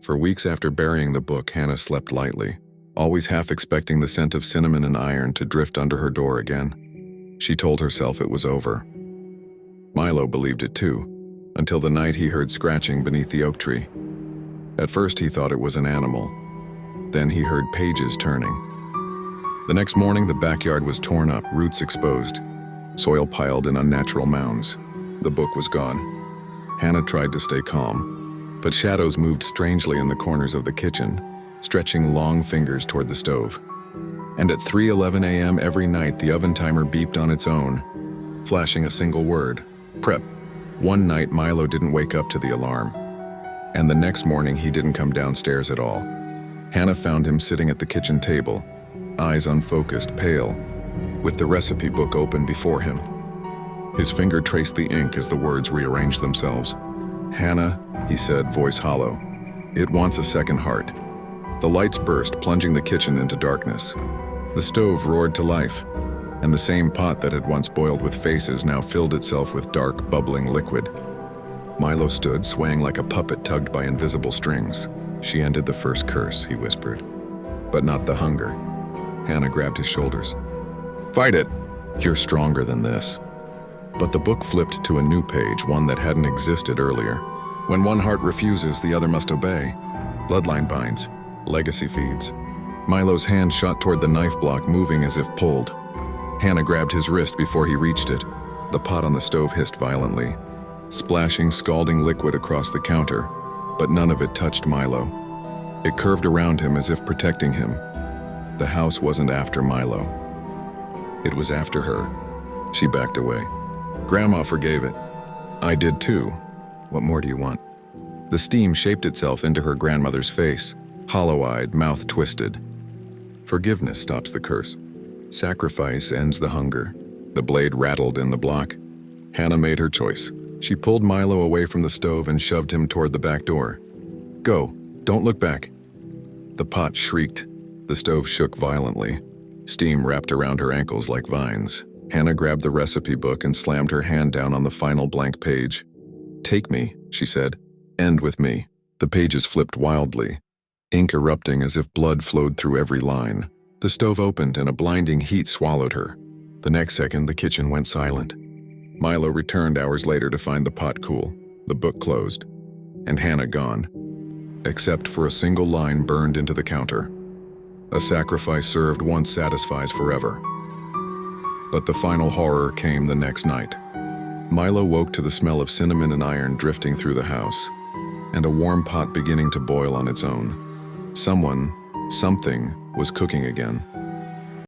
For weeks after burying the book, Hannah slept lightly, always half expecting the scent of cinnamon and iron to drift under her door again. She told herself it was over. Milo believed it too, until the night he heard scratching beneath the oak tree. At first he thought it was an animal. Then he heard pages turning. The next morning the backyard was torn up, roots exposed, soil piled in unnatural mounds. The book was gone. Hannah tried to stay calm, but shadows moved strangely in the corners of the kitchen, stretching long fingers toward the stove. And at 3:11 a.m. every night the oven timer beeped on its own, flashing a single word: prep. One night Milo didn't wake up to the alarm, and the next morning he didn't come downstairs at all. Hannah found him sitting at the kitchen table, eyes unfocused, pale, with the recipe book open before him. His finger traced the ink as the words rearranged themselves. "Hannah," he said, voice hollow, "it wants a second heart." The lights burst, plunging the kitchen into darkness. The stove roared to life, and the same pot that had once boiled with faces now filled itself with dark, bubbling liquid. Milo stood, swaying like a puppet tugged by invisible strings. "She ended the first curse," he whispered. "But not the hunger." Hannah grabbed his shoulders. "Fight it! You're stronger than this." But the book flipped to a new page, one that hadn't existed earlier. When one heart refuses, the other must obey. Bloodline binds. Legacy feeds. Milo's hand shot toward the knife block, moving as if pulled. Hannah grabbed his wrist before he reached it. The pot on the stove hissed violently, splashing scalding liquid across the counter, but none of it touched Milo. It curved around him as if protecting him. The house wasn't after Milo. It was after her. She backed away. "Grandma forgave it. I did too. What more do you want?" The steam shaped itself into her grandmother's face, hollow-eyed, mouth twisted. "Forgiveness stops the curse. Sacrifice ends the hunger." The blade rattled in the block. Hannah made her choice. She pulled Milo away from the stove and shoved him toward the back door. "Go. Don't look back." The pot shrieked. The stove shook violently. Steam wrapped around her ankles like vines. Hannah grabbed the recipe book and slammed her hand down on the final blank page. "Take me," she said. "End with me." The pages flipped wildly, ink erupting as if blood flowed through every line. The stove opened and a blinding heat swallowed her. The next second, the kitchen went silent. Milo returned hours later to find the pot cool, the book closed, and Hannah gone, except for a single line burned into the counter. "A sacrifice served once satisfies forever." But the final horror came the next night. Milo woke to the smell of cinnamon and iron drifting through the house, and a warm pot beginning to boil on its own. Something was cooking again.